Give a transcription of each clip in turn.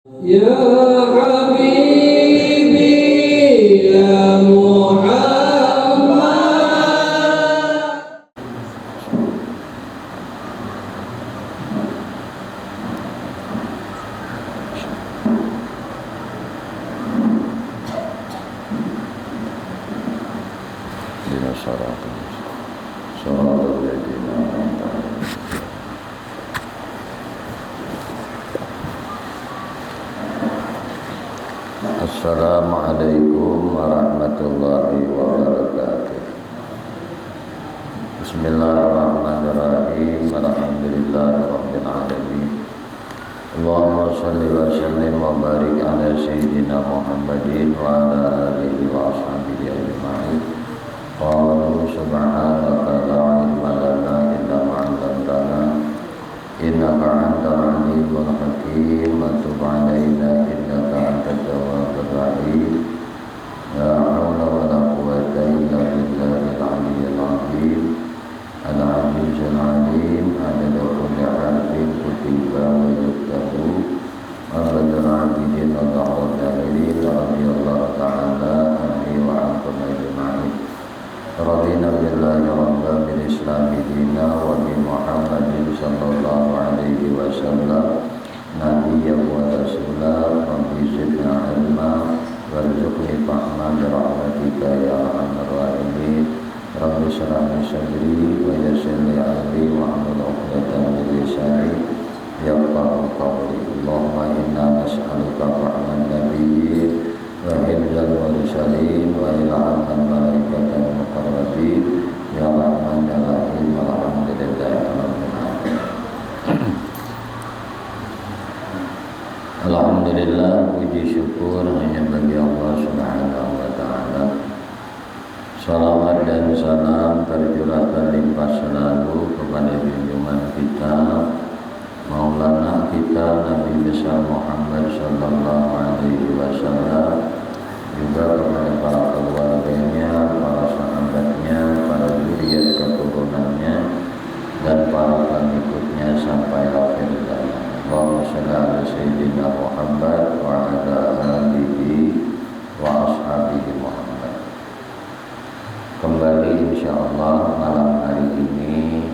Ya Habibi ya Muhammad. Assalamualaikum warahmatullahi wabarakatuh. Bismillahirrahmanirrahim. Alhamdulillahirabbil alamin. Allahumma shalli wa sallim wa barik ala sayyidina Muhammadin wa ala alihi wa ashabihi ajma'in. Qalu subhanaka la ilma lana illa ma 'allamtana innaka antal alimul hakim. Wa tub 'alaina innaka antat tawwabur rahim. La haula wa la quwwata illa billahil aliyyil azim. Al-azizul alim adada kulli harfin kutiba wa yuktabu adada al-abidin wa ta'ala radiyallahu ta'ala anhi wa ankum ajma'in. Radina billahi rabban bil islami dina wa bi Muhammadin sallallahu alaihi wasallam nabiyyan wa rasulah. Rabbi zidna ilma warzuqni fahma bi rahmatika ya arhamar rahimin. Rabbi shrah li sadri wa yassir li amri wa hlul 'uqdatam min lisani yafqahu qawli. Allahumma inna nas'aluka fahman nabiyyin wa hifdzal mursalin wa ilhaman malaikatil muqarrabin ya rahman ya rahim. Alhamdulillahi rabbil alamin. Alhamdulillah, puji syukur hanya bagi Allah Subhanahu wa taala. Salawat dan salam tercurahkan limpah selalu kepada junjungan kita, Maulana kita Nabi besar Muhammad sallallahu alaihi wasallam, juga kepada para keluarganya, para sahabatnya, para zuriat keturunannya, dan para pengikutnya sampai akhir zaman. Allahumma shalli ala sayyidina Muhammad wa ala alihi wa ashabihi Muhammad. Kembali insyaallah malam hari ini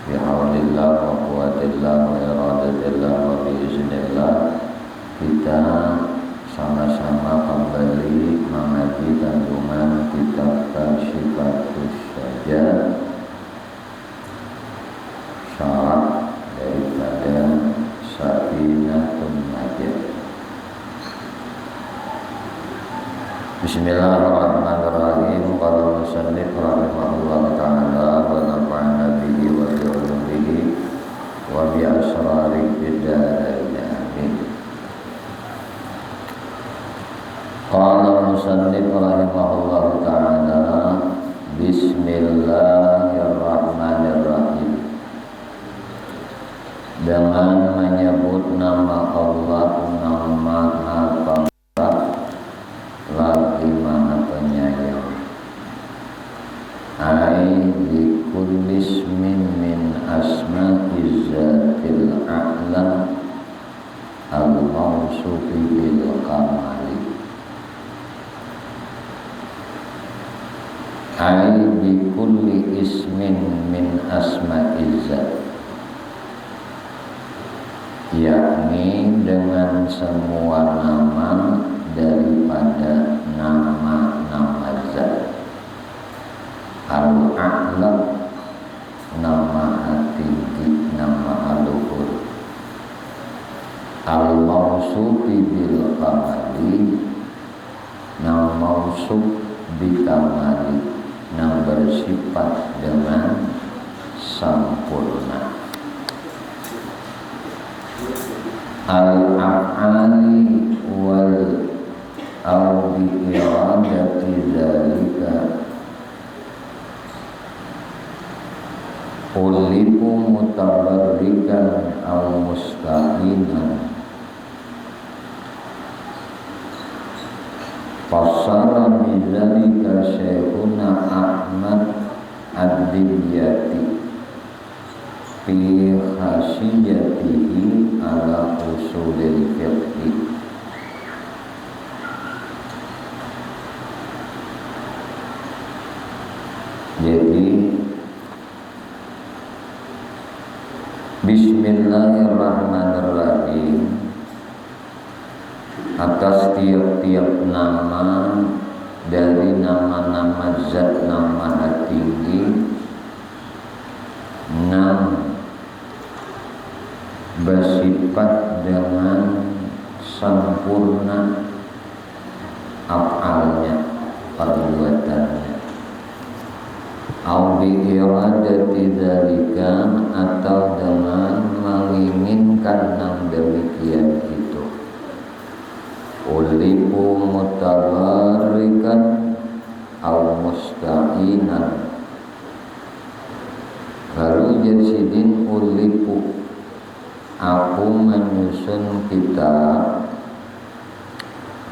bihaulillah wa quwwatillah wa iradatillah wa biiznillah kita sama-sama kembali mengaji kandungan kitab Syifatus Sajjad, syarat daripada Safinatun Najah. Bismillahirrahmanirrahim. Qala musannif rahimahullah ta'ala wa nafa'ana bihi wa bi ulumihi wa bi asrari bidarain amin. Qala musannif rahimahullah ta'ala bismillahirrahmanirrahim. Dengan menyebut nama Allah, nama lagi maha penyayang. Ai likulli ismin min asma'iz zatil a'la al-mawsufi bil kamali. Ai likulli ismin min asma'iz zat, yakni dengan semua nama daripada nama-nama zat. Al-a'la nama tinggi, nama luhur. Al-mawsufi bil kamali, nama mausuf bikamali, yang bersifat dengan sempurna. Al-af'ali wal au bi iradati zalika uliku mutabarrikan au mustaqiman fasara bizalika Syekhuna Ahmad ad-Dibyati fi khasiyatihi ala usulil fiqh. Jadi bismillahirrahmanirrahim, atas tiap-tiap nama dari nama-nama zat yang maha tinggi yang bersifat dengan sempurna af'alnya, perbuatannya, au bi iradati dzalika, atau dengan menginginkan yang demikian itu, ulipu mutawarrikan au musta'inan. Lalu Jersidin ulipu, aku menyusun kitab,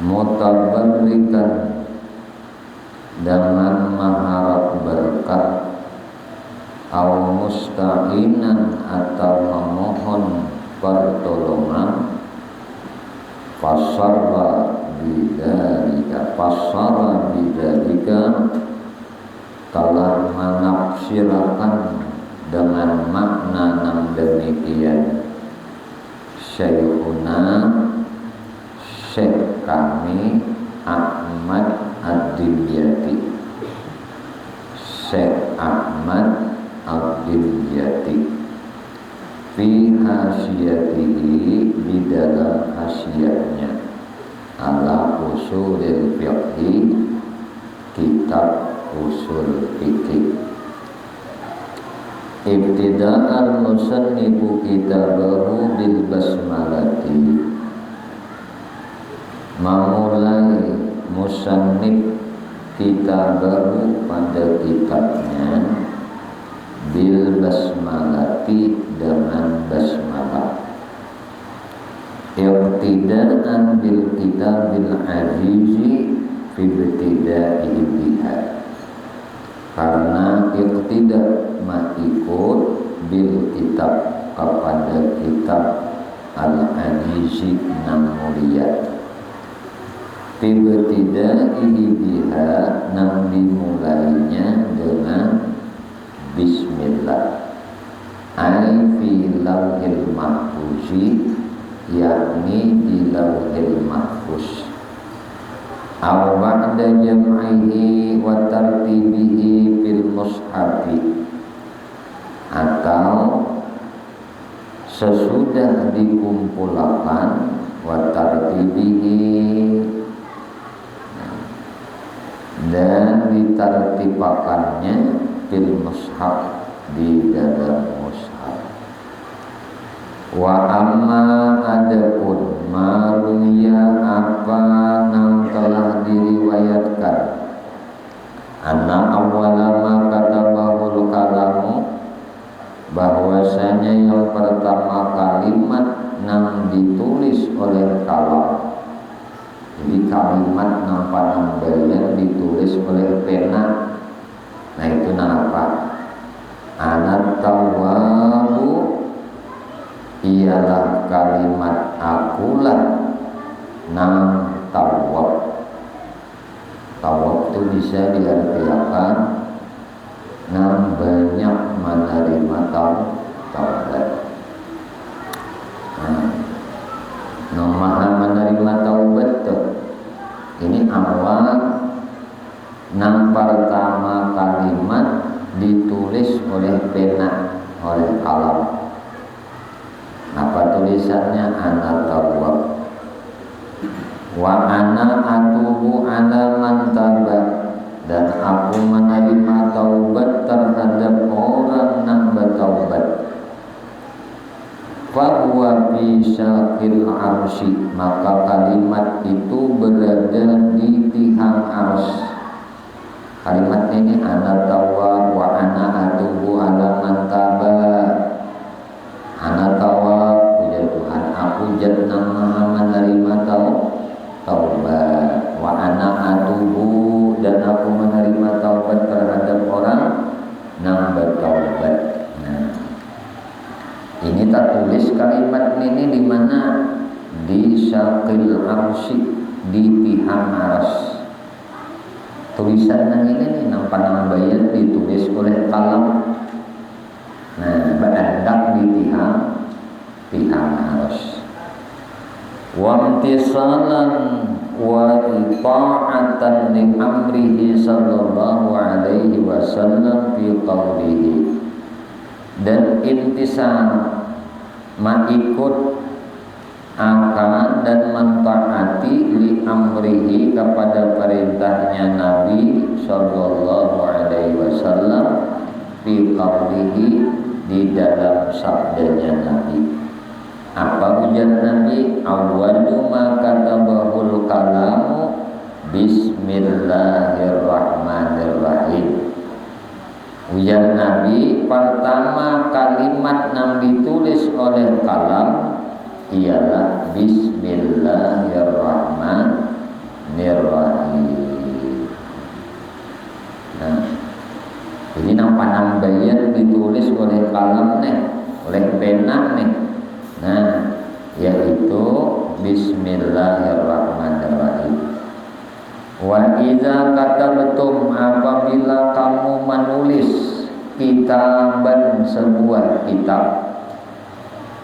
mutawarrikan, dengan mengharap berkat, au musta'inan, atau memohon pertolongan, fasara bidzalika, telah menafsirkan dengan makna yang demikian Syekhuna, Syekh kami Ahmad Ad-Dimyati, Syekh Ahmad Ad-Dimyati, fi hasiyatihi, di dalam hasiyatnya, ala usulil fiqhi, kitab usul fikih. Ibtida'al musannifu kitabahu bil basmalati, memulai musannif kitabahu pada kitabnya, bil basmalati, dengan basmalah. Ibtida'an bil kitabil azizi fi ibtida'i biha, karena tidak mengikut bil kitab, kepada kitab al-azizi yang mulia, ibtida'ihi biha, yang dimulainya dengan bismillah, ai fi lauhil mahfuzi, yakni di lauhil mahfuz, aw ba'da jam'ihi wa tartibihi fil mushafi, atau sesudah dikumpulkan, wa tartibihi, dan ditartibakannya, fil mushaf, di dalam mushaf. Wa amma adapun maruya, apa yang telah diriwayatkan, anna awwala ma katabahul kalamu, bahwasanya yang pertama kalimat yang ditulis oleh kalam. Jadi kalimat yang panambalian ditulis oleh pena. Nah itu apa? Anat tawwabu, ialah kalimat akulah nang tawwab. Tawwab itu bisa diartikan nang banyak menerima taubat. Nang maha menerima taubat tuh. Ini awal nang pertama kalimat ditulis oleh pena, oleh kalam. Apa tulisannya? Ana tawwab wa ana atubu ala man taba, dan aku menerima taubat terhadap orang yang bertaubat. Fa huwa fi syaqil arsy, maka kalimat itu berada di tihang arsy. Kalimat ini ana tawwab wa ana atubu ala man taba. Ana tawwab, puja Tuhan, aku zat yang maha menerima taubat. Wa ana atubu, dan aku menerima taubat terhadap orang yang bertaubat. Nah, kita tulis kalimat ini di mana? Di syaqil arsy, di pihak aras. Tulisan yang ini nih nampak bayan ditulis oleh kalam. Nah, berandak di pihak aras. Wa imtisalan wa ita'atan li amrihi sallallahu alaihi wasallam fi qawlihi, dan intisal mengikut akan dan mentaati li amrihi kepada perintahnya Nabi sallallahu alaihi wasallam fi qawlihi, di dalam sabdanya Nabi. Apa ujar Nabi? Awwalu ma katabahul kalamu bismillahirrahmanirrahim. Ujar Nabi, pertama kalimat yang ditulis oleh kalam ialah bismillahirrahmanirrahim. Nah, jadi nampak ditulis oleh kalam nih, oleh pena nih. Nah, yaitu bismillahirrahmanirrahim. Wa idza katabtum, apabila kamu menulis kitaban, sebuah kitab,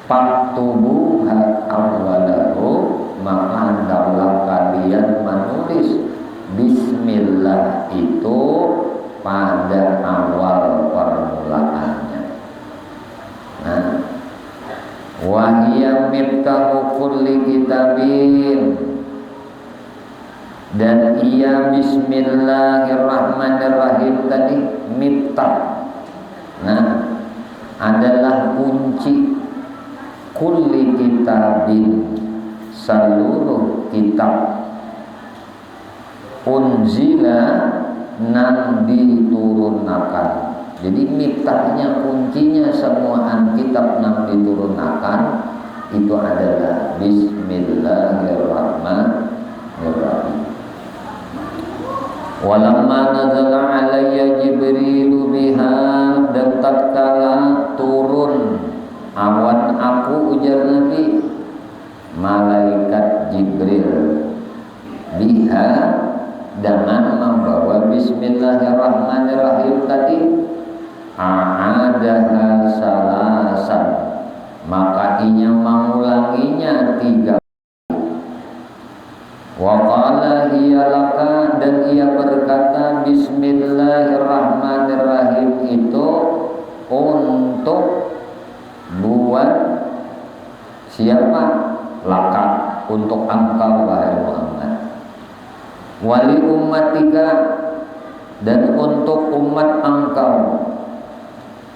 faktubu awwalahu, maka hendaklah kalian menulis bismillah itu pada awal permulaannya. Nah, wa hiya miftahu kulli kitabin, dan ia bismillahirrahmanirrahim tadi miftah, nah, adalah kunci kulli kitabin, seluruh kitab, unzila nan diturunkan. Jadi miftahnya, kuncinya semua kitab yang diturunkan itu adalah bismillahirrahmanirrahim. Walamma nazala alayya Jibril biha, dan tatkala turun awan aku, ujar Nabi, malaikat Jibril, biha, dengan membawa bismillahirrahmanirrahim tadi, a'adaha salasan, maka ia mengulanginya 3. Wa qala hiya laka, dan ia berkata bismillahirrahmanirrahim itu untuk buat siapa? Laka, untuk engkau wahai Muhammad. Wali ummatika, dan untuk umat engkau.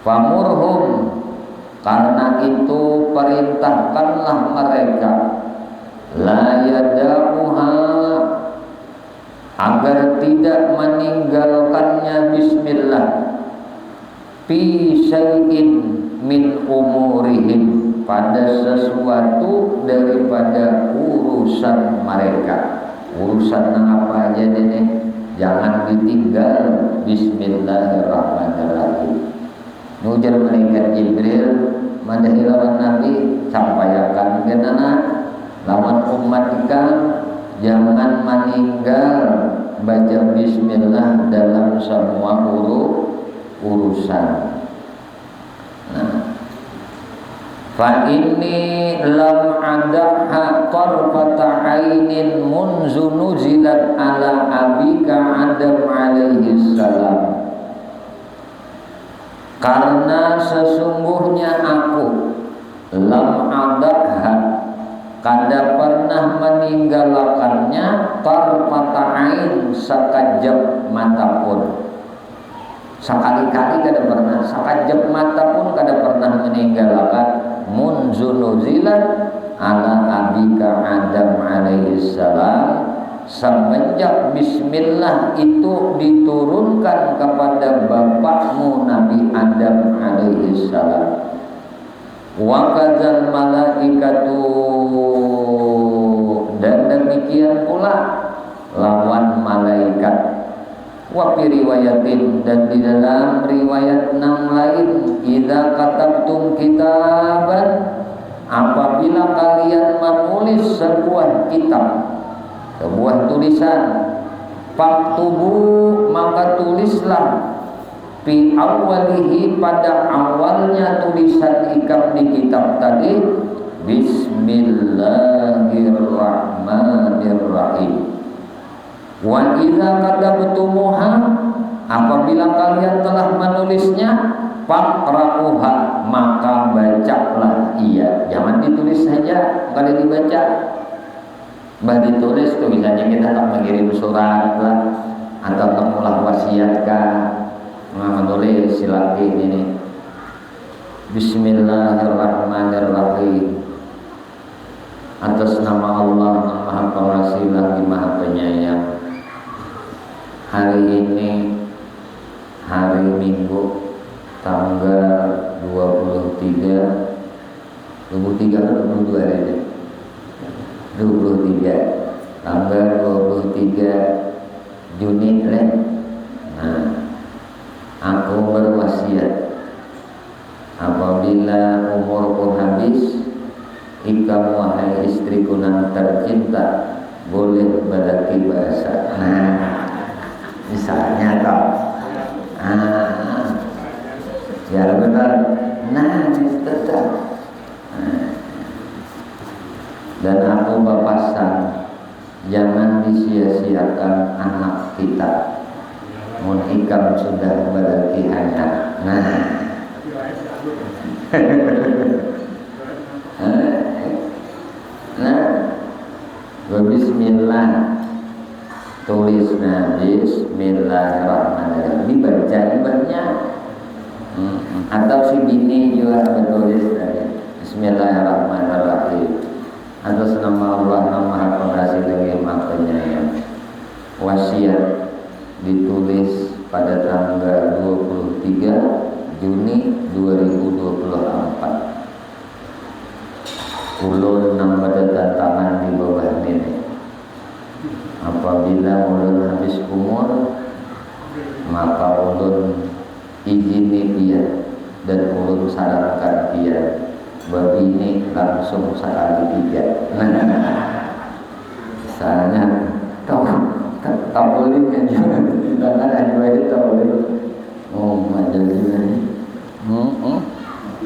Famurhum, karena itu perintahkanlah mereka, la yada'uha, agar tidak meninggalkannya bismillah, fi syai'in min umurihim, pada sesuatu daripada urusan mereka. Urusan apa aja deh, jangan ditinggal bismillahirrahmanirrahim. Nujar malaikat Jibril madahi lawan Nabi, sampaikan kenana lawan umat ikan, jangan meninggal baca bismillah dalam semua urusan. Nah, fa inni lam adha tarfata ainin munzu nuzilat ala abika Adam alaihi salam, karena sesungguhnya aku lam adha, kada pernah meninggalkannya, tarfata ain, sekejap mata pun, sekali-kali kada pernah, sekejap mata pun kada pernah meninggalkan, munzu nuzilat ala abika Adam alaihi salam, semenjak bismillah itu diturunkan kepada bapakmu Nabi Adam alaihi salam. Wa kadzal malaikatu, dan demikian pula lawan malaikat. Wa fi riwayatin, dan di dalam riwayat yang lain, idza katabtum kitaban, apabila kalian menulis sebuah kitab, sebuah tulisan, faktubu, maka tulislah fi awwalihi, pada awalnya tulisan ikam di kitab tadi, bismillahirrahmanirrahim. Wa idza katabtumuha, apabila kalian telah menulisnya, faqra'uha, maka bacalah ia. Jangan ditulis saja, bukan dibaca. Bah ditulis tuh, misalnya kita tak mengirim surat lah, atau tak mulah wasiat kah, menulis silatin ini bismillahirrahmanirrahim, atas nama Allah yang Maha Pengasih lagi Maha Penyayang. Hari ini hari Minggu tanggal 23 atau 22 hari ini 23 tanggal 23 Juni nah, aku berwasiat apabila umurku habis, ikam wahai istriku yang tercinta boleh berdaki bahasa. Nah, misalnya toh, ya benar. Nah, tetap. Dan aku berpesan, jangan disia-siakan anak kita. Mun ikam sudah berdaki hanya. Nah. Bismillah, tulisnya bismillahirrahmanirrahim, dibaca ibadahnya. Atau si bini juga bertulis dari bismillahirrahmanirrahim, atas nama Allah yang Maha Pengasih lagi Maha Penyayang. Wasiat ditulis pada tanggal 23 Juni 2024. Ulun nang pada tangan di bawah ini. Apabila ulun habis umur, maka ulun izini dia dan ulun sarankan dia begini langsung sekali 3. Misalnya tak boleh kan juga tangan ada itu tak boleh. Oh macam ni.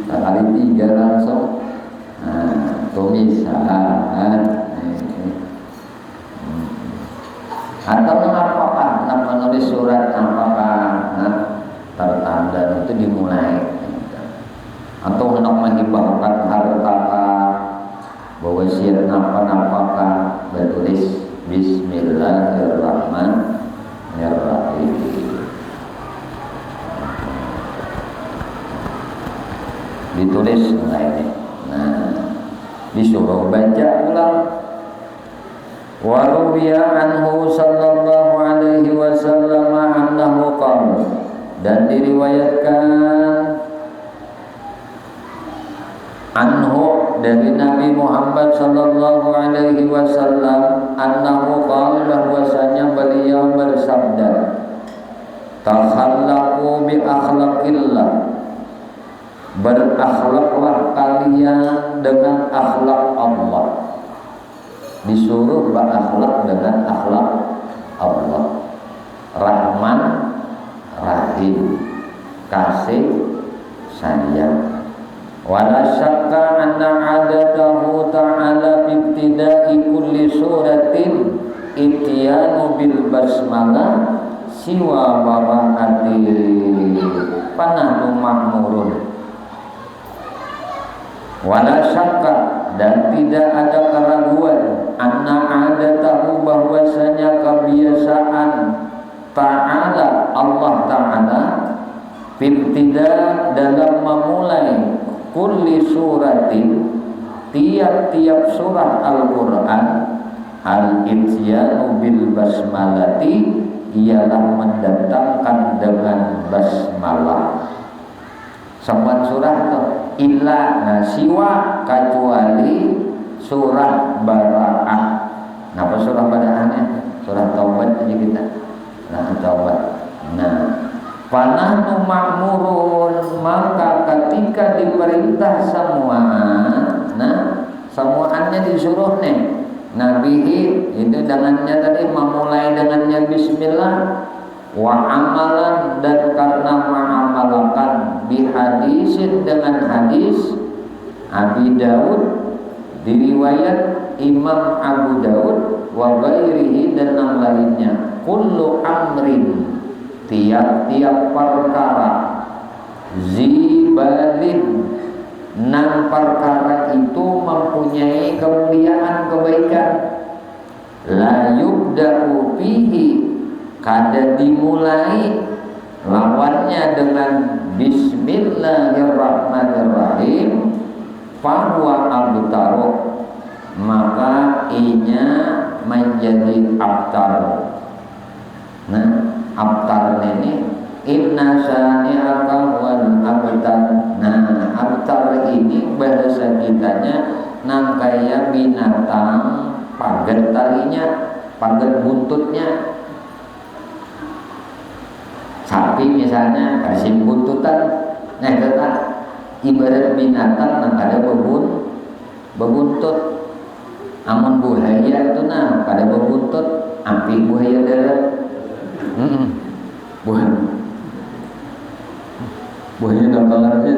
Sekali 3 langsung. Tulisan atau apakah menulis surat apakah tertanda itu dimulai atau hendak menghibahkan harta berwasiat apakah bertulis bismillahirrahmanirrahim. Ditulis ini. Disuruh baca ulang. Wa ruwiya anhu sallallahu alaihi wasallam annahu qala, dan diriwayatkan anhu dari Nabi Muhammad sallallahu alaihi wasallam annahu qala, bahwasanya beliau bersabda, takhallaqu bi akhlaqillah, berakhlaklah kalian dengan akhlak Allah. Disuruh berakhlak dengan akhlak Allah. Rahman, Rahim, kasih, sayang. Wala syakka anna adatahu ta'ala bibtida'i kulli suratin ityanu bil basmalah siwa bara'ati panahnu ma'murun. Wala syakka, dan tidak ada keraguan, anna adatahu, bahwasanya kebiasaan ta'ala Allah Ta'ala ibtida, dalam memulai kulli suratin, tiap-tiap surah Al-Quran, al-ityanu bil basmalati, ialah mendatangkan dengan basmalah. Semua surah itu illa siwa, kecuali surah Bara'ah. Napa surah Bara'ahnya? Surah Taubat aja kita. Nah, Taubat. Fanahnu ma'murun, maka ketika diperintah semuaan, nah semuaannya disuruh nih nabihi itu dengannya tadi memulai dengannya bismillah, wa amalan dan karena mengamalkan bihadisin dengan hadis Abi Daud diriwayat Imam Abu Daud wa ghairihi dan yang lainnya, kullu amrin tiap-tiap perkara zibalin nan perkara itu mempunyai kemuliaan kebaikan, la yubda'u fihi kada dimulai lawannya dengan bismillahirrahmanirrahim, fahuwa abtaru maka inya menjadi abtar. Nah abtar ini inna syani'aka wal abtar. Nah abtar ini bahasa kitanya nangkaya binatang pagar talinya, pagar buntutnya. Sapi misalnya kasih buntutan, nah itu ibarat binatang yang ada bebuntut. Amun buaya itu nah pada bebuntut, api buaya darat. Buaya gampang aja.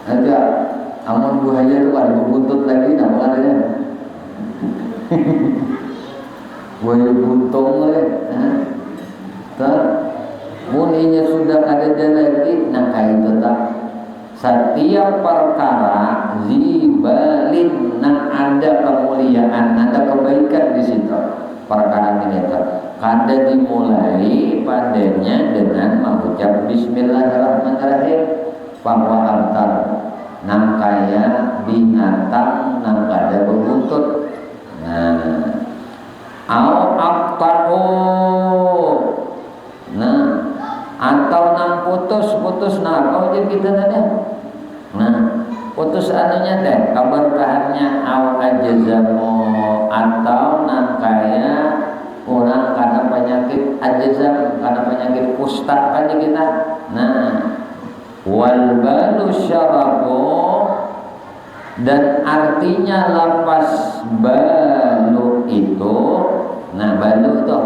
Ada amun buaya itu ada bebuntut lagi, gampang aja. Buaya buntung muninya sudah ada lagi, nah kayak itu tak. Setiap perkara zibalin nah ada kemuliaan, ada kebaikan di situ. Perkara ini kada dimulai padanya dengan mengucap bismillahirrahmanirrahim, bahwa antar nang kaya binatang nang kada berbuntut. Nah, au aqta'u nah atau nang putus nah kau jadi kita tadi. Nah putus anunya deh keberkahannya, au ajazamu atau nang kaya orang karena penyakit ajazam, karena penyakit kusta kan kita. Nah wal balu syarabu dan artinya lapas balu itu, nah balu itu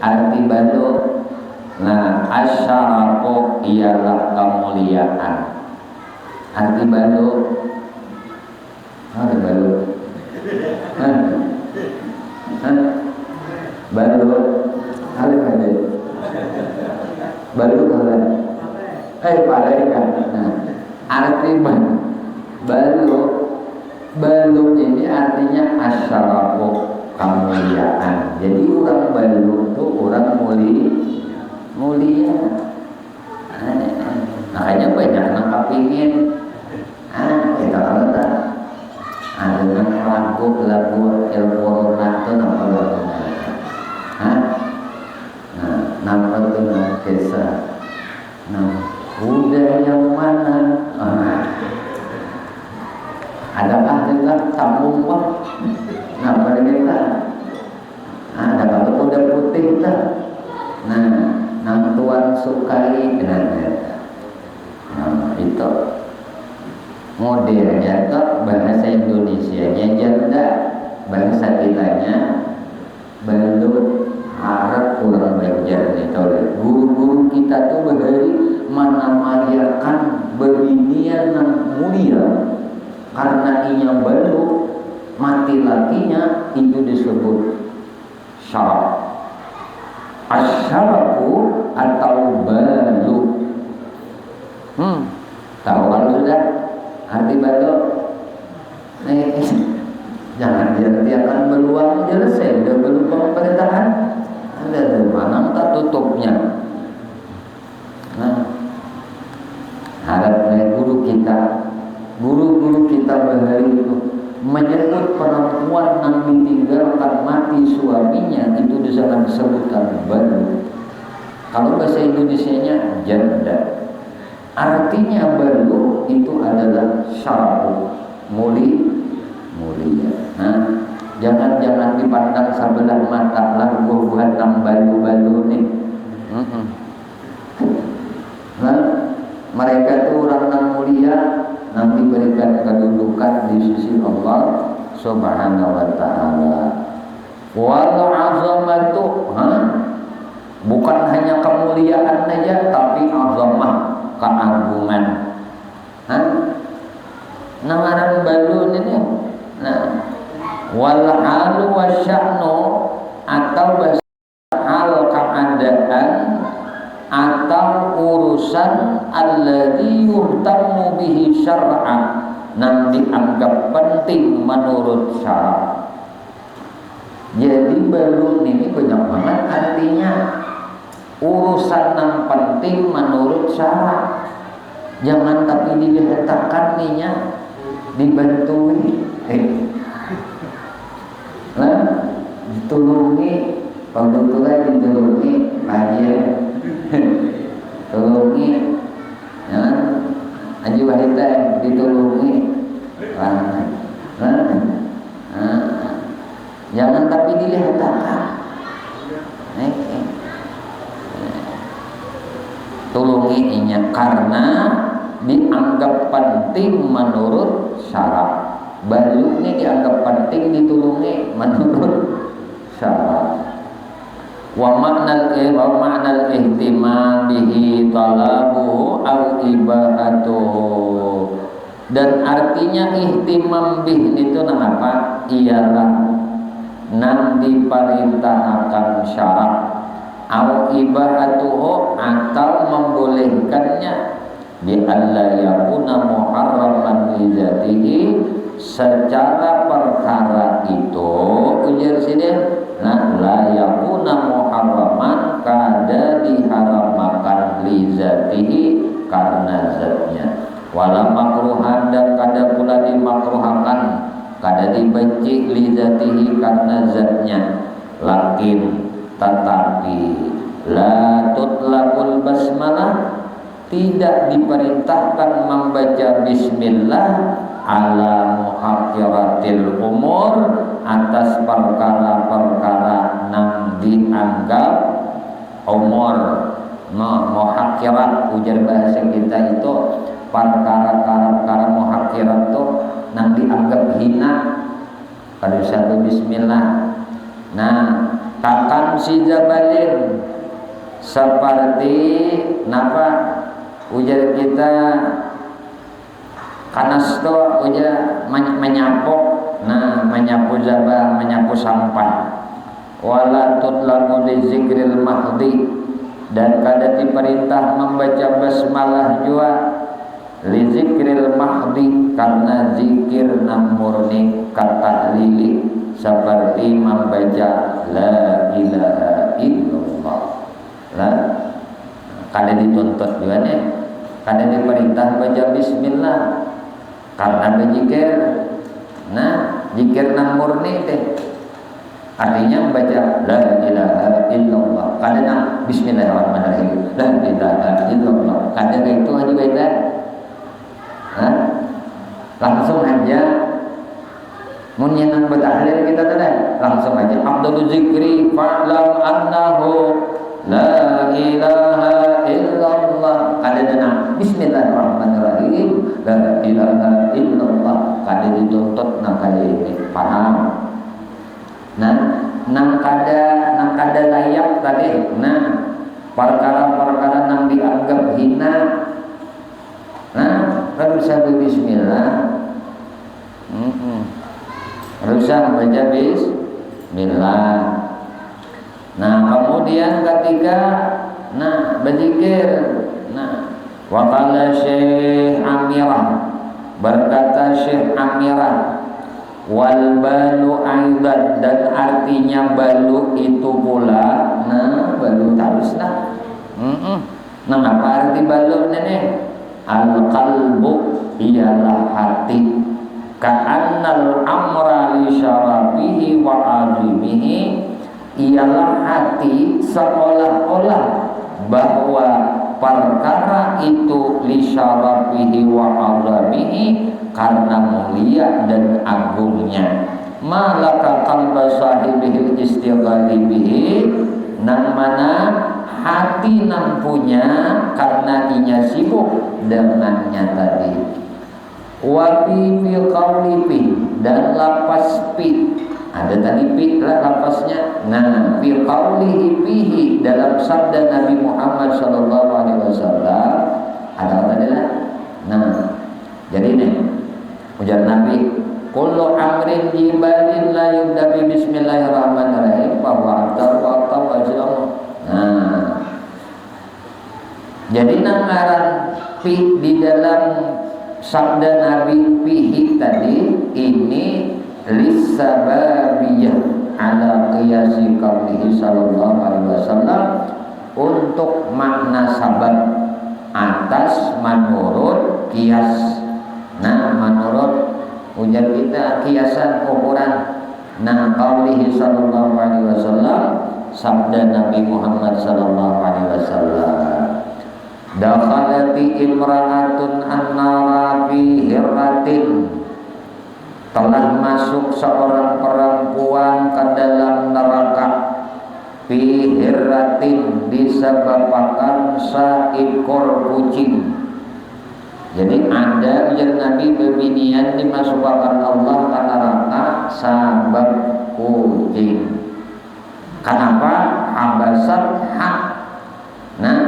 arti balu. Nah asyarafu ialah kemuliaan. Arti balu ada balu balu ada aja balu kalian kan. Nah arti balu ini artinya asyarafu kemuliaan. Jadi orang balu itu orang mulia. Makanya banyak yang kepingin kita kalau tak ada lagu ilmu itu nama lagunya nama itu nama kisah udah yang mana adakah dengan sambung pak pada kita ada kalau udah putih tak nang tuan sukai itu modelnya tuh bahasa Indonesianya janda, bahasa kitanya balut harap kurang belajar nih. Guru-guru kita tuh berdari menamayakan berbinian yang mulia karena inya balut mati lakinya itu disebut syaraf. Asyarafu atau balu. Tahu kalau sudah arti balu? Jangan diartikan beluang selesai. Udah belum pemerintahan. Ada dari mana tak tutupnya. Nah, harapnya guru kita bahari itu menyebut perempuan yang ditinggalkan mati suaminya itu disebutkan balu. Kalau bahasa Indonesianya janda. Artinya balu itu adalah syarafu, mulia. Nah, jangan malaikat jangan dipandang sebelah mata lah buat nang balu-balu nih. Nah, mereka itu orang yang mulia, yang diberikan kedudukan di sisi Allah Subhanahu wa taala. Wal azamatu, bukan hanya kemuliaan saja tapi azamah, keagungan. Nangaran balun ini. Nah, wal halu wasya'nu atau hal keadaan atau urusan alladzi yuhtammu bihi syar'an yang dianggap penting menurut syara'. Jadi balun ini banyak banget artinya urusan yang penting menurut syara'. Jangan tapi diletakkan ninya dibantui, ditulungi, kebetulan ditulungi aja, tulungi, ya, aji wanita ditulungi, jangan tapi dilihatkan, tulungi inya karena dianggap penting menurut syara'. Balu ini dianggap penting ditulungi menurut syara'. Wa ma'nal ihtimam bihi talabuhu au ibahatuhu. Dan artinya ihtimam bih itu apa? Ialah nang diperintahkan syara' au ibahatuhu atau membolehkannya bi alla yakuna muharraman li dzatihi secara perkara itu ujar sini la yakuna muharraman kada diharamkan li dzatihi karena zatnya wala makruhan dan kada pula dimakruhakan kada dibenci li dzatihi karena zatnya lakin tetapi la tutlaqul basmalah tidak diperintahkan membaca bismillah ala muhaqqiratil umur atas perkara-perkara yang dianggap umur. Muhaqqirat ujar bahasa kita itu perkara-perkara muhaqqirat itu yang dianggap hina pada satu bismillah. Nah, takkan si jabalin seperti napa ujar kita kanas to ujar menyapu, nah menyapu jabal, menyapu sampah. Wala tutlamu li zikril mahdi dan kada diperintah membaca basmalah jua li zikril mahdi karena zikir nam murni kata lili seperti membaca la ilaha illallah. Lah kada dituntut juga nih, kada diperintah baca bismillah karena berzikir. Nah, zikir nang murni teh artinya membaca la ilaha illallah, kada nang bismillahirrahmanirrahim la ilaha illallah, kada itu aja baca. Langsung aja mun yang bertahlil kita tadi langsung aja afdalul zikri fa'lam annahu la ilaha illallah, kada nang bismillahirrahmanirrahim la ilaha illallah, kada dituntut nang kaya ini paham. Nah, nang kada layak tadi, nah perkara-perkara nang dianggap hina, nah harus bismillah. Harus baca bismillah. Nah, kemudian ketika berzikir, waqala Syekh Amirah, berkata Syekh Amirah, wal balu aidan, dan artinya balu itu pula, balu teruslah. Apa arti balu ini? Al qalbu ialah hati, ka'annal amra li syarafihi wa azimihi, ialah hati seolah-olah bahwa perkara itu li syarafihi wa azimihi karena mulia dan agungnya. malaka qalba sahibihil istighali bihi, nang mana hati nampunya karena inya sibuk dengannya tadi. Wapi fi qawli pi, dan lapas pi, ada tadi pi lah lapasnya. Nah, fi qawlihi pihi, dalam sabda Nabi Muhammad sallallahu alaihi wasallam ada apa adalah. Nah, jadi nih ujar Nabi, kullu amrin jibalin la yubdabi bismillahirrahmanirrahim bahwa atau wajib. Nah, jadi namaran pi di dalam sabda Nabi pihi tadi ini lisababiyah ala qiyasi qaulihi sallallahu alaihi wasallam, untuk makna sabab atas menurut kias. Nah, menurut ujar kita kiasan ukuran. Nah, qaulihi sallallahu alaihi wasallam, sabda Nabi Muhammad sallallahu alaihi wasallam, dakhalati imra'atun an-nara fi hirratin, telah masuk seorang perempuan ke dalam neraka, fi hirratin, disebabkan seekor kucing. Jadi ada ujar Nabi bebinian dimasukkan Allah ke neraka sabab kucing. Kenapa? Habasat hak. Nah,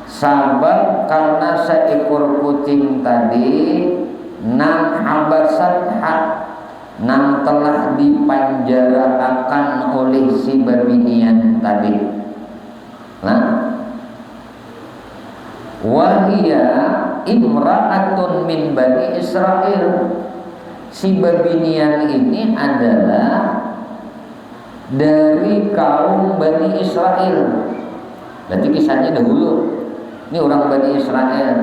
sabab karena seekor kucing tadi nang habasat hak, nang telah dipanjarakan oleh si berbinian tadi. Nah, wahia imra'atun min bani Israel, si berbinian ini adalah dari kaum Bani Israel. Berarti kisahnya dahulu. Ini orang Bani Israel.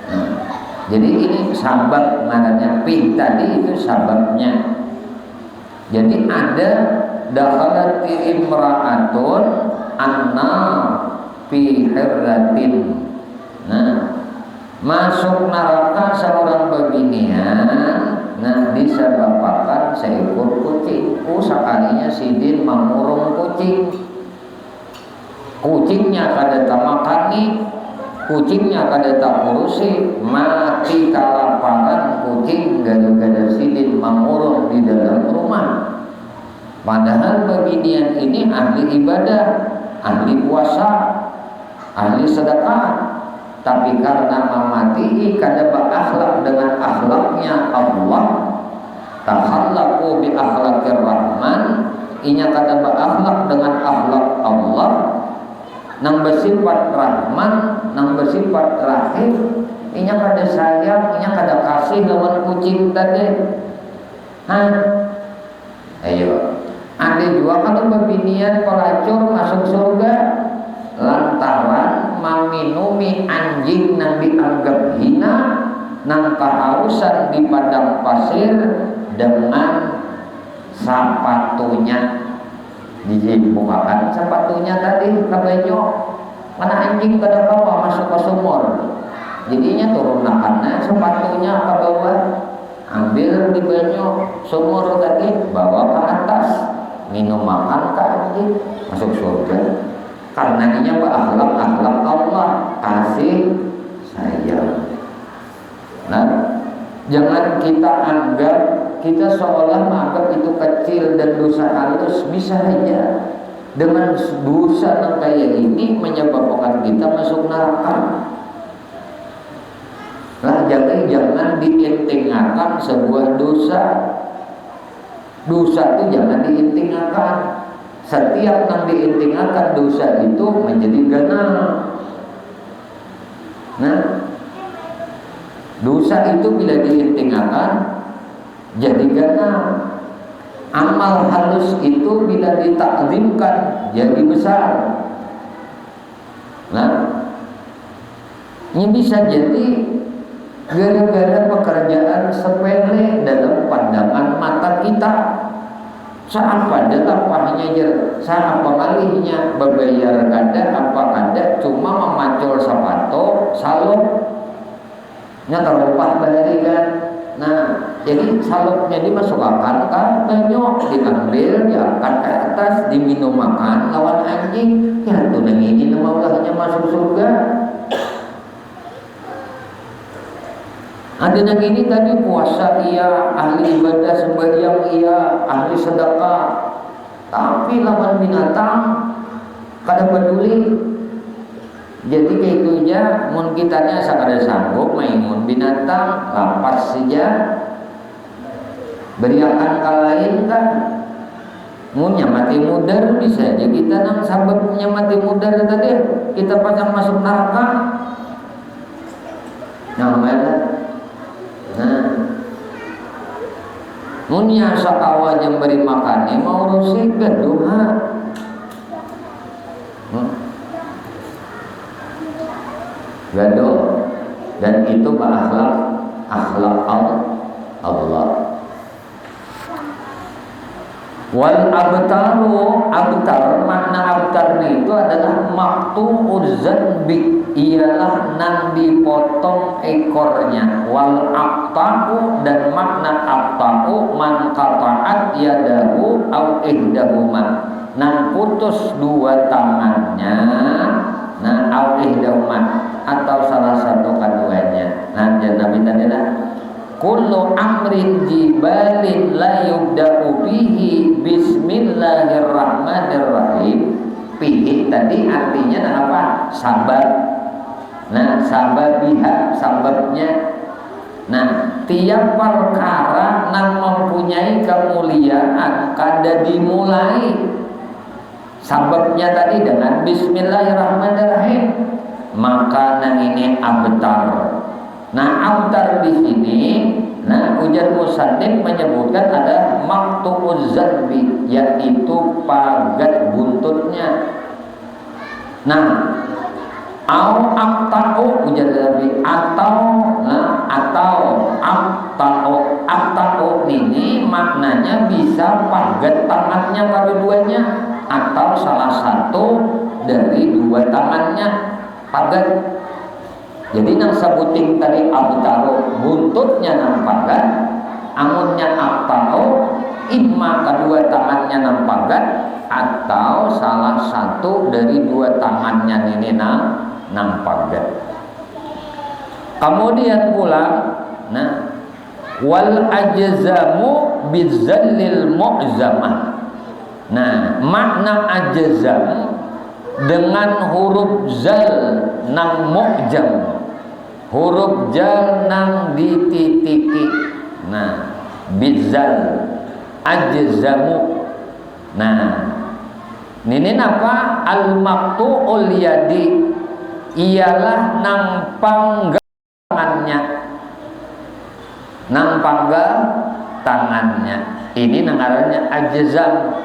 Nah, jadi ini sabab maknanya pi tadi itu sababnya. Jadi ada dakhalati imra'atun anna fi hirratin. Nah, masuk neraka seorang bebinian. Nah, disebabkan seekor kucing. Sekalinya sidin mengurung kucing. Kucingnya kada tak makani, kucingnya kada tak urusi, mati kelaparan kucing gara-gara sidin mengurung di dalam rumah. Padahal beginian ini ahli ibadah, ahli puasa, ahli sedekah. Tapi karena memati kada berakhlak dengan akhlaknya Allah, takhallaqu bi akhlaqir rahman, inya kada berakhlak dengan akhlak Allah, nang bersifat rahman, nang bersifat rahim, inya kada sayang, inya kada kasih lawan kucing tadi. Ayo, ada juga kalau bebinian pelacur masuk surga lantaran meminumi anjing nang dianggap hina, nang kehausan di padang pasir dengan sepatunya. Dibukakan sepatunya tadi ke banyo, mana anjing kada kawa masuk ke sumur, jadinya turun nakannya sepatunya ke bawah, ambil di banyo sumur tadi, bawa ke atas, minum makan ke anjing, masuk surga. Karena ini akhlak Allah, kasih sayang. Nah, jangan kita anggap, kita seolah menganggap itu kecil dan dosa halus. Bisa saja dengan dosa yang kayak ini menyebabkan kita masuk neraka. Nah, jangan diintingakan sebuah dosa. Dosa itu jangan diintingakan. Setiap yang diintingakan dosa itu menjadi ganal. Nah, dosa itu bila diintingakan jadi ganal. Amal halus itu bila ditakzimkan jadi besar. Nah, ini bisa jadi gara-gara pekerjaan sepele dalam pandangan mata kita. Saapa adalah pahnya saapa malihnya berbayar kada apa kada cuma memacul sepatu salon nya terupah dari kan Nah, jadi salupnya dimasukkan ke penyok, diambil, diangkat ke atas, diminum makan lawan anjing. Ya tuh nang ini nama ulahnya masuk surga. Ada nang ini tadi puasa iya, ahli ibadah sembahyang iya, ahli sedekah. Tapi lawan binatang kada peduli. Jadi kaitunya mun kitanya sakada sanggup mainun binatang lapas saja beriakan kalain kan mun mati mudar bisa aja kita nang sababnya mati mudar tadi kita pasang masuk neraka namanya. Nah mun sakawa yang beri makan mau rusik gaduh gaduh dan itu akhlak Allah. Wal abtar makna abtar itu adalah maqtu'uz zanbi, ialah nang dipotong ekornya. Wal aqta'u dan makna aqta'u man qata'at yadahu au ihdahuma, nang putus dua tangannya, nah au ihdahuma atau salah satu keduanya. Nah Nabi tadi lah kullu amrin jibalin la yubda'u bihi bismillahirrahmanirrahim. Pihi tadi artinya apa? Sabab. Nah sababiha, sababnya. Nah tiap perkara nang mempunyai kemuliaan kada dimulai sababnya tadi dengan bismillahirrahmanirrahim, maka nang ini abtar. Nah abtar di sini, nah ujar musannif menyebutkan ada maqtu'uz zanbi, yaitu pagat buntutnya. Nah au aqta'u ujar Nabi atau aqta'u ini maknanya bisa pagat tangannya kedua-duanya atau salah satu dari dua tangannya pagat. Jadi nang sabuting tadi abtaru buntutnya nang pagat, amunnya aqta'u imma kedua tangannya nang pagat atau salah satu dari dua tangannya ini nang pagat. Kemudian pula nah wal ajzamu bizallil mu'zamah. Nah makna ajzam dengan huruf zal nang mu'jam, huruf jal nang dititiki. Nah bizal ajzamu. Nah ini apa? Al maqtu'ul yadi, ialah nang panggal tangannya, nang panggal tangannya. Ini nangarannya ajzam.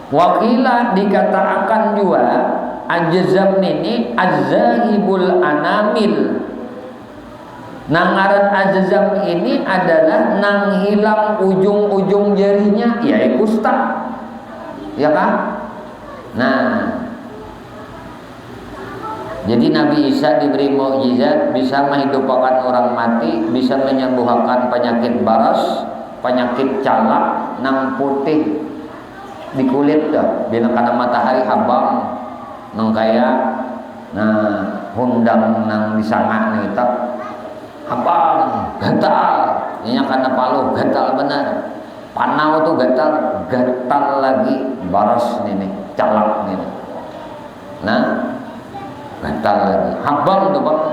Wakila dikatakan juga ajzam ini azzaibul anamil. Nangaran ajzam ini adalah nang hilang ujung-ujung jarinya, ya kusta, ya kan? Nah, jadi Nabi Isa diberi mukjizat bisa menghidupkan orang mati, bisa menyembuhkan penyakit baras, penyakit calak, nang putih di kulit dah, bila kena matahari habang nang kaya nah hundang nang disangak nih tak habang gatal, ini karena palu gatal benar, panau tuh gatal lagi, baras nih calak nih, nah gatal lagi habang tuh bang.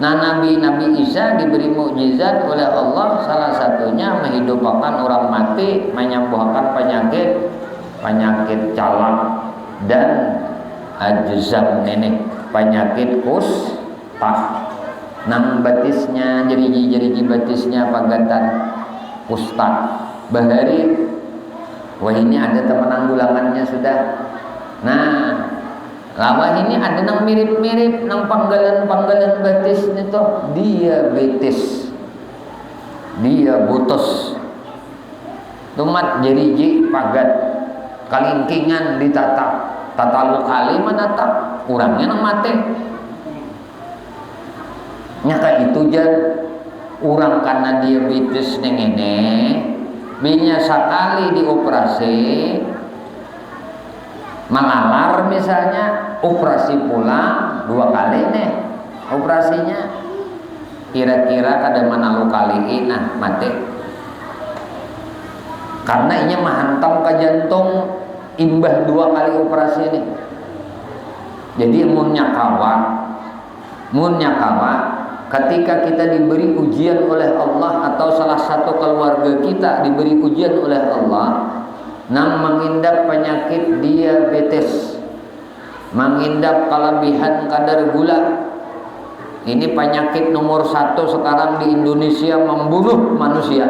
Nah Nabi Isa diberi mukjizat oleh Allah, salah satunya menghidupkan orang mati, menyembuhkan penyakit calak dan ajzam ini penyakit kusta. Nang batisnya jeriji batisnya pagatan kusta bahari. Wah ini ada teman nanggulangannya sudah. Nah lama ini ada nang mirip-mirip nang panggalan batis itu diabetes, diabetes tumat jeriji pagat kalingkingan ditata tatalu kali menatap kurangnya nang mate nyaka itu jan Urang karena diabetes neng ini binya sekali dioperasi mengalar misalnya, operasi pulang 2 kali nih operasinya, kira-kira kada mana lu kaliin mati karena ini menghantam ke jantung imbah 2 kali operasi ini. Jadi munnya kawa ketika kita diberi ujian oleh Allah atau salah satu keluarga kita diberi ujian oleh Allah nang mengidap penyakit diabetes, mengidap kelebihan kadar gula. Ini penyakit nomor 1 sekarang di Indonesia, membunuh manusia.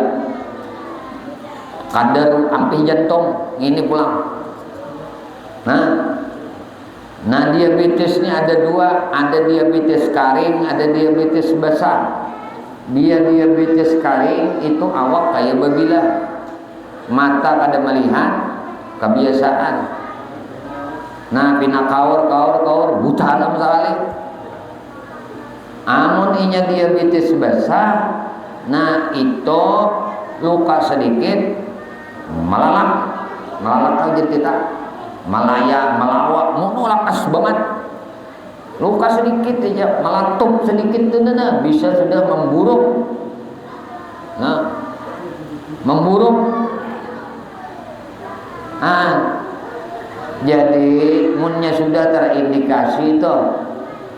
Kadar ampih jantung ini pulang. Nah diabetesnya ada 2, ada diabetes kering, ada diabetes basah. Diabetes kering itu awak kayak babilah, mata kada melihat, kebiasaan. Nah pina kaur buta alam sekali. Amun inya diabetes basah, nah itu luka sedikit malalak aja kita, malaya, melawak, mau lakas banget. Luka sedikit aja, melatup sedikit itu bisa sudah memburuk. Nah, memburuk. Jadi munnya sudah terindikasi itu,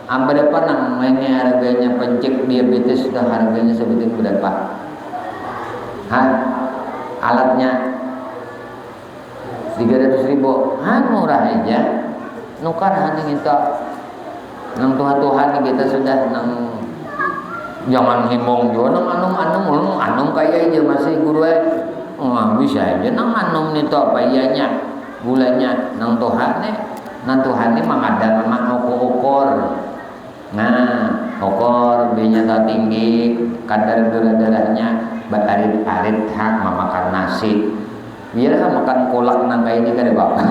berapa namanya harganya pencek diabetes, sudah harganya seperti berapa? Alatnya 300.000, murah aja. Nukar hanya kita nang Tuhan kita sudah nang jangan himong juga nang anum kayak aja masih guru bisa aja nang anum itu apa iyanya gulanya nang Tuhan mengada memang ukur. Nah ukur binya tinggi kadar gula darahnya berarit-arit makan nasi. Biarlah makan kolak nang kayak ini kan bapak.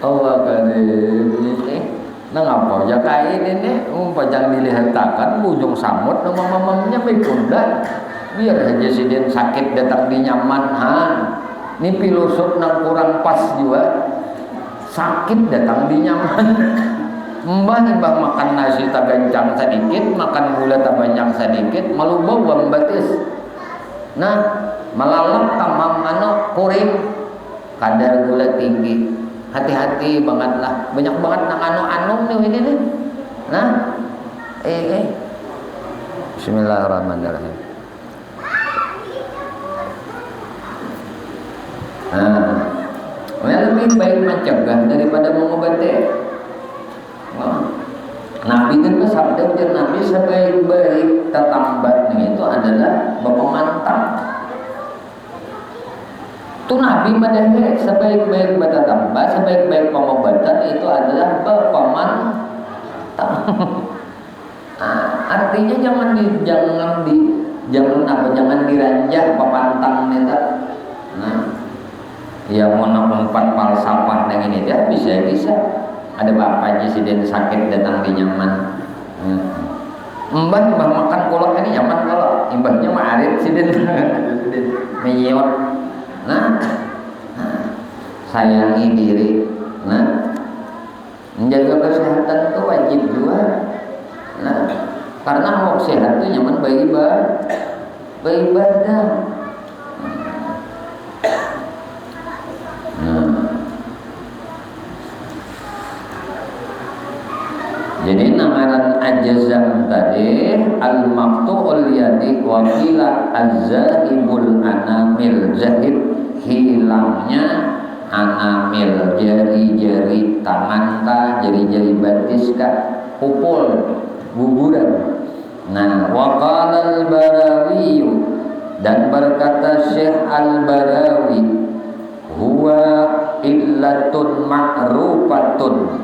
Allah kan ini nang apa ya kayak ini pajang dilihatkan bujung samut mamamnya mikunda biar aja si den sakit datang di nyaman ini filosof nang kurang pas juga sakit datang di nyaman. Mbah makan nasi tak gancang sedikit, makan gula tak banyak sedikit, malu bawang batis. Nah malalak tamam kuring kadar gula tinggi, hati-hati bangetlah, banyak banget nang anu nih ini nih. Nah Bismillahirrahmanirrahim. Lebih baik mencegah daripada mengobati. Nabi kan bersabda ujar Nabi sebaik-baik tetambat itu adalah berpemantap. Tu Nabi madahir sebaik-baik tetambat, sebaik-baik pengobatan itu adalah berpemantap. Artinya jangan diranjah pemantang neta. Yang menempatkan falsafah dengan ini dia bisa. Ada bapaknya si den sakit datang di nyaman. Mbah makan kolak ini nyaman kalau imbahnya mah arit si den menyewot. Nah, sayangi diri. Nah, menjaga kesehatan itu wajib juga. Nah, karena mau sehat itu nyaman beribadah. Jadi namaran ajazam tadi al-maqtu'ul yadi wa qila az-zahibul anamil. Zahib hilangnya anamil, jari-jari tangan kah, jari-jari batis kah, pupul, guguran. Nah, wa qala al-Barawi, dan berkata Syekh al-Barawi, huwa illatun ma'rufatun.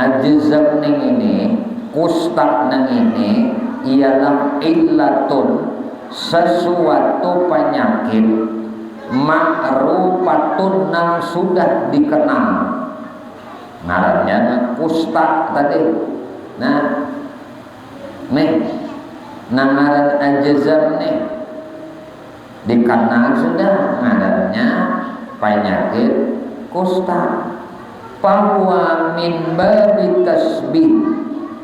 Ajzam neng ini, kustak neng ini ialah illatun, sesuatu penyakit ma'rufatun nang sudah dikenal. Ngarannya kustak tadi. Nah, Ngaran ajzam nih dikenal sudah ngarannya penyakit kusta. Bahwa min babi tasbih,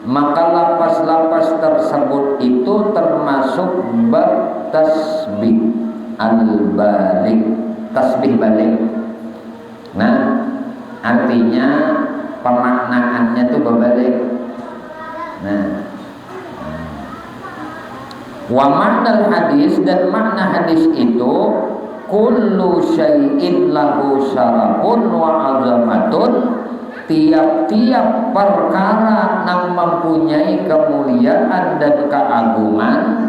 maka lapas-lapas tersebut itu termasuk bab tasbih al-balik, tasbih balik. Nah, artinya pemaknaannya itu berbalik. Nah, wa makna hadis, dan makna hadis itu kullu syai'in lahu syarafun wa azamatun, tiap-tiap perkara yang mempunyai kemuliaan dan keagungan,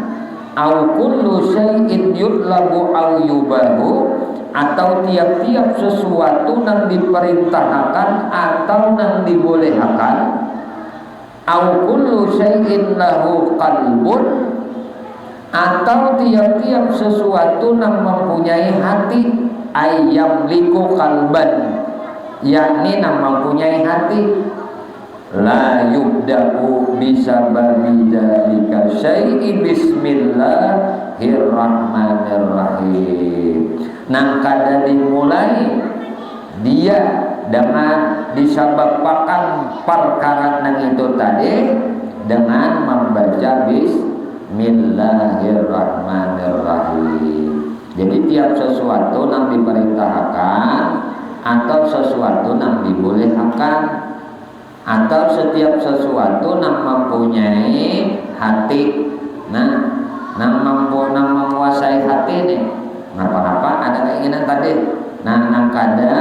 au kullu syai'in yutlabu au yubahu, atau tiap-tiap sesuatu yang diperintahkan atau yang dibolehkan, au kullu syai'in lahu qalbun, atau tiap-tiap sesuatu yang mempunyai hati, ayam liku kalban, yakni yang mempunyai hati. La yubda'u bisababi dzalika syai'i bismillahirrahmanirrahim. Nang kada dimulai dia dengan disababkan perkara nang itu tadi dengan membaca Bismillahirrahmanirrahim. Jadi tiap sesuatu yang diperintahkan atau sesuatu yang dibolehkan, atau setiap sesuatu yang mempunyai hati, nah, yang menguasai hati ini, apa-apa ada keinginan tadi, nah, yang kada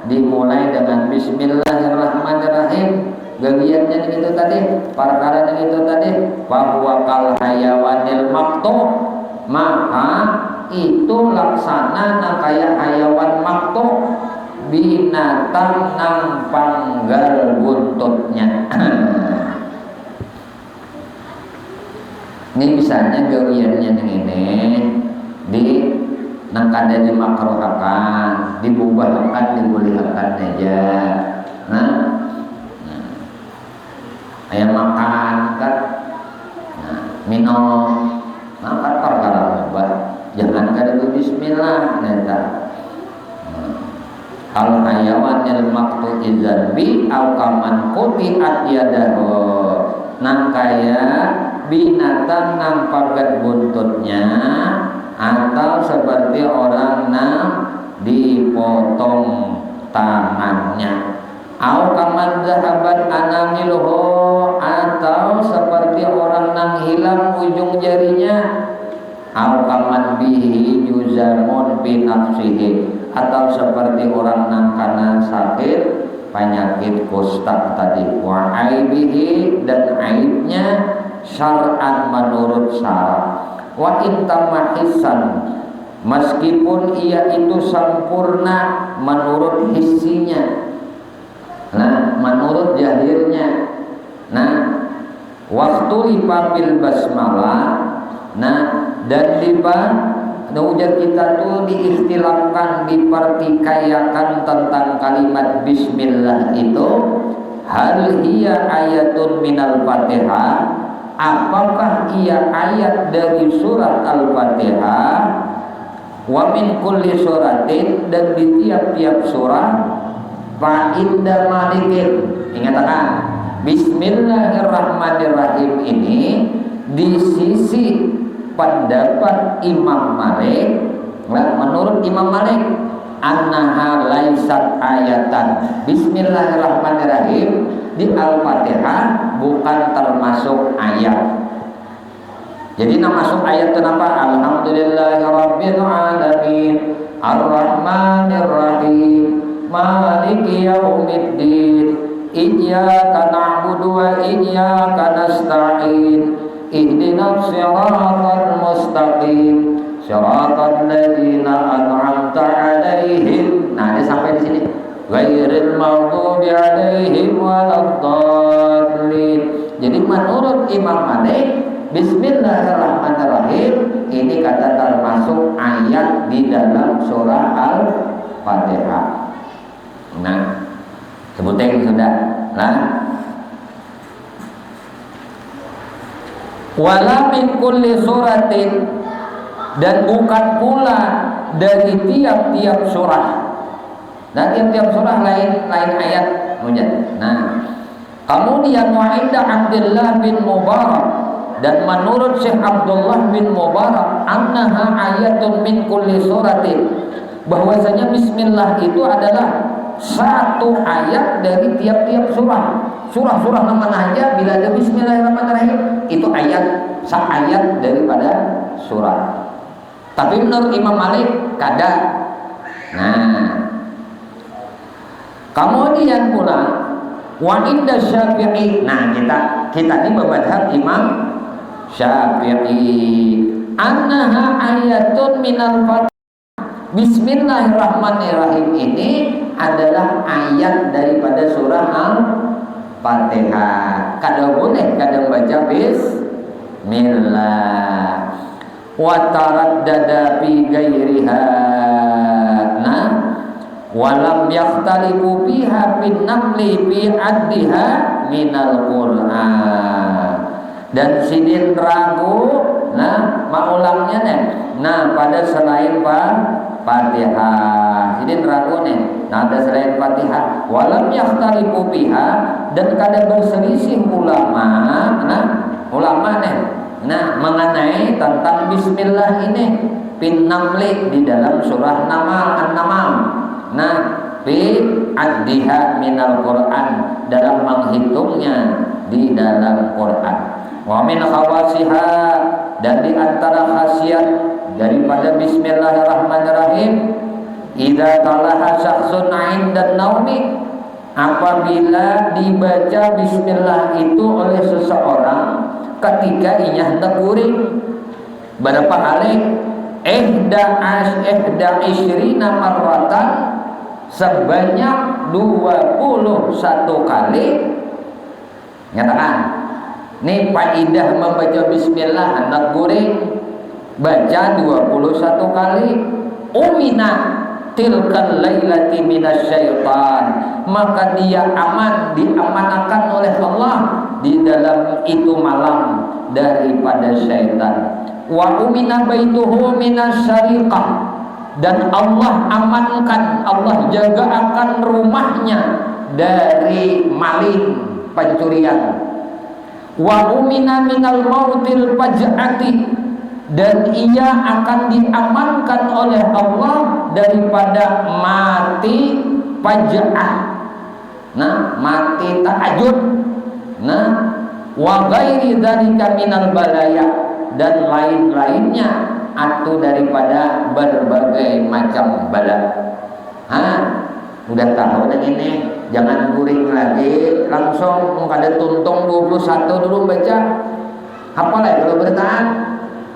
dimulai dengan Bismillahirrahmanirrahim, gagiannya itu tadi, perkara yang itu tadi, bahwa kal hayawanil maktu, maka itu laksana na kayak hayawan maktu, binatang nang panggal buntutnya. Ini misalnya gawiannya ini di nang kada dimakruhakan, dibubahkan, dibolehkan aja. Nah, ayam makan kan, nah, minum, makan perkara mubah, jangan kada bismillah neta. Al hayawanil maktu idzanbi au kaman qutiat yadahu, nang kaya binatang nang pagat buntutnya, atau seperti orang nang dipotong tangannya, au kaman zahabat anamiluhu, atau seperti orang nang hilang ujung jarinya, au kaman bihi yuzamun bi nafsihi, atau seperti orang nang kana sakit penyakit kusta tadi, wa aibihi, dan aibnya syar'an menurut syarak, wa intamahisan, meskipun ia itu sempurna menurut hisinya, nah, menurut jahirnya. Nah, waktu lipabil basmalah, nah, dan lipa ujar kita tuh diikhtilafkan, dipertikaikan tentang kalimat bismillah itu, hal hiya ayatun minal fatihah, apakah ia ayat dari surat al-fatihah, wa min kulli suratin, dan di tiap-tiap surah, fa inda malikin, ingatkan bismillahirrahmanirrahim ini di sisi pendapat Imam Malik, menurut Imam Malik, annaha laisat ayatan, bismillahirrahmanirrahim di Al-Fatihah bukan termasuk ayat. Jadi masuk ayat kenapa? Alhamdulillahirabbil alamin, arrahmanirrahim, maliki yaumiddin, iyyaka na'budu wa iyyaka nasta'in, ihdinas siratal mustaqim, siratal ladzina an'amta 'alaihim. Nah, ini sampai di sini. Ghairil maghdubi 'alaihim waladdallin. Jadi menurut Imam Malik, bismillahirrahmanirrahim ini kata termasuk ayat di dalam surah Al-Fatihah. Nah, sebutin sudah. Nah, Wala min kulli suratin, dan bukan pula dari tiap-tiap surah. Nah, tiap-tiap surah lain ayat. Nah, kemudian wa inda Abdullah bin Mubarak, dan menurut Syekh Abdullah bin Mubarak, annaha ayatun min kulli suratin, bahwasanya bismillah itu adalah satu ayat dari tiap-tiap surah. Surah-surah mana aja bila ada bismillahirrahmanirrahim itu ayat daripada surah. Tapi menurut Imam Malik kada. Nah, kemudian pula wa inda Syafi'i. Nah, kita ini bermadhab Imam Syafi'i, annaha ayatun minal Fatihah. Bismillahirrahmanirrahim ini adalah ayat daripada surah Al-Fatihah. Kada boleh kada baca bismillah. Wa taraddada fi ghairiha. Nah, walam yakhtalifu biha bin namli fi addiha minal Qur'an. Dan sidin ragu, nah maulangnya nih, nah pada selain Fatihah, sidin ragu nih, nah ada selain Fatihah. Walam yakhtalifu biha, dan kada berselisih ulama, nah ulama nih, nah mengenai tentang bismillah ini bin namli di dalam surah An-Naml. Nah, fi addiha minal Qur'an, dalam menghitungnya di dalam Quran. Wa min khawasiha, dan di antara khasiat daripada bismillahirrahmanirrahim, idza talaha syakhsun 'inda naumi, apabila dibaca bismillah itu oleh seseorang ketika ia hendak guring. Berapa kali? ihda isyrina marratan, sebanyak 21 kali. Nyatakan ini faidah membaca bismillah hendak guring, baca 21 kali. Umina tilkal lailati minasyaitan, maka dia diamanakan oleh Allah di dalam itu malam daripada syaitan. Wa umina baituhu minasyariqah, dan Allah amankan, Allah jaga akan rumahnya dari maling, pencurian. Wa umina minal mautil faj'ati, dan ia akan diamankan oleh Allah daripada mati faj'ah. Nah, mati ta'ajud. Nah, wa ghairi dzalika minal balaya, dan lain-lainnya atau daripada berbagai macam bala. Udah tahu dah ini, jangan guring lagi, langsung ada tuntung 21 dulu baca. Apa lagi kalau bertahan?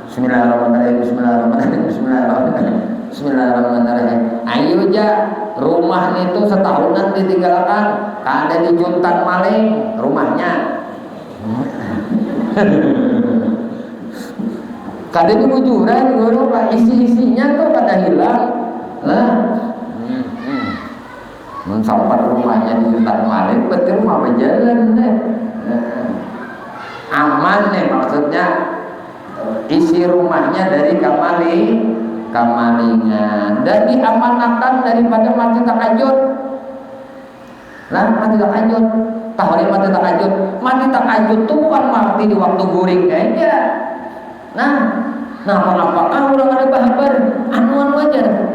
Bismillahirrahmanirrahim, bismillahirrahmanirrahim, bismillahirrahmanirrahim, bismillahirrahmanirrahim. Ayo aja, rumah itu setahunan ditinggalkan, kada dijuntan maling rumahnya. Kada dibujuran guru, isi-isinya tuh kada hilang. Nah, mensampat rumahnya dijuntan maling, berarti rumah berjalan deh. Aman nih maksudnya, isi rumahnya dari kamalingan, dan diamanahkan daripada mati tahajud. Nah, mati tahajud, tahu mati tahajud. Mati tahajud itu bukan mati di waktu guring aja. Nah apa-apa udah ada bahabar anu aja,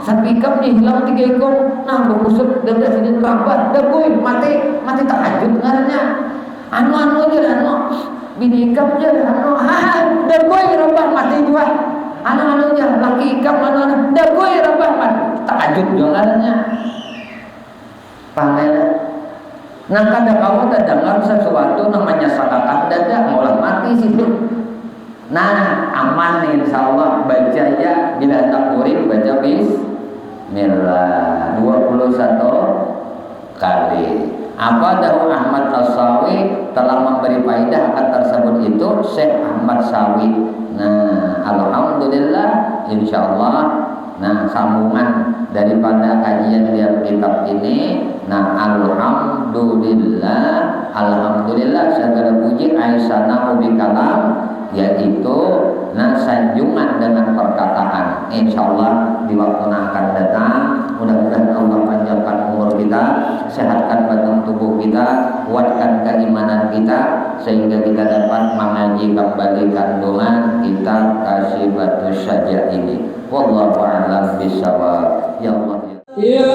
sapikam nih hilang 3 ekor. Nah, berusut dan sini rabat, dah boy mati tahajud ngarannya. Anu aja, binikam aja, dah boy rabah mati dua. Anu aja, laki ikam dah boy rabah mati tahajud juga ngarannya. Paham? Nah, kadang kamu tak dengar sesuatu namanya sakakan dada, malah mati situ. Nah, aman nih insyaallah, baca aja bila hendak guring, baca bismillah 21 kali. Apa dahulu Ahmad As-Sawi telah memberi faedah akan tersebut itu Syekh Ahmad Sawi. Nah, alhamdulillah insyaallah Nah, sambungan daripada kajian tiap kitab ini. Nah, alhamdulillah segala puji aisana ubi kalam, yaitu sanjungan dengan perkataan. Insyaallah di waktu yang akan datang, mudah-mudahan Allah panjangkan umur kita, sehatkan badan tubuh kita, kuatkan keimanan kita, sehingga kita dapat mengaji kembali kandungan kita Kasifatus Syaja ini. Wallahu a'lam bishawab. Ya Allah. Ya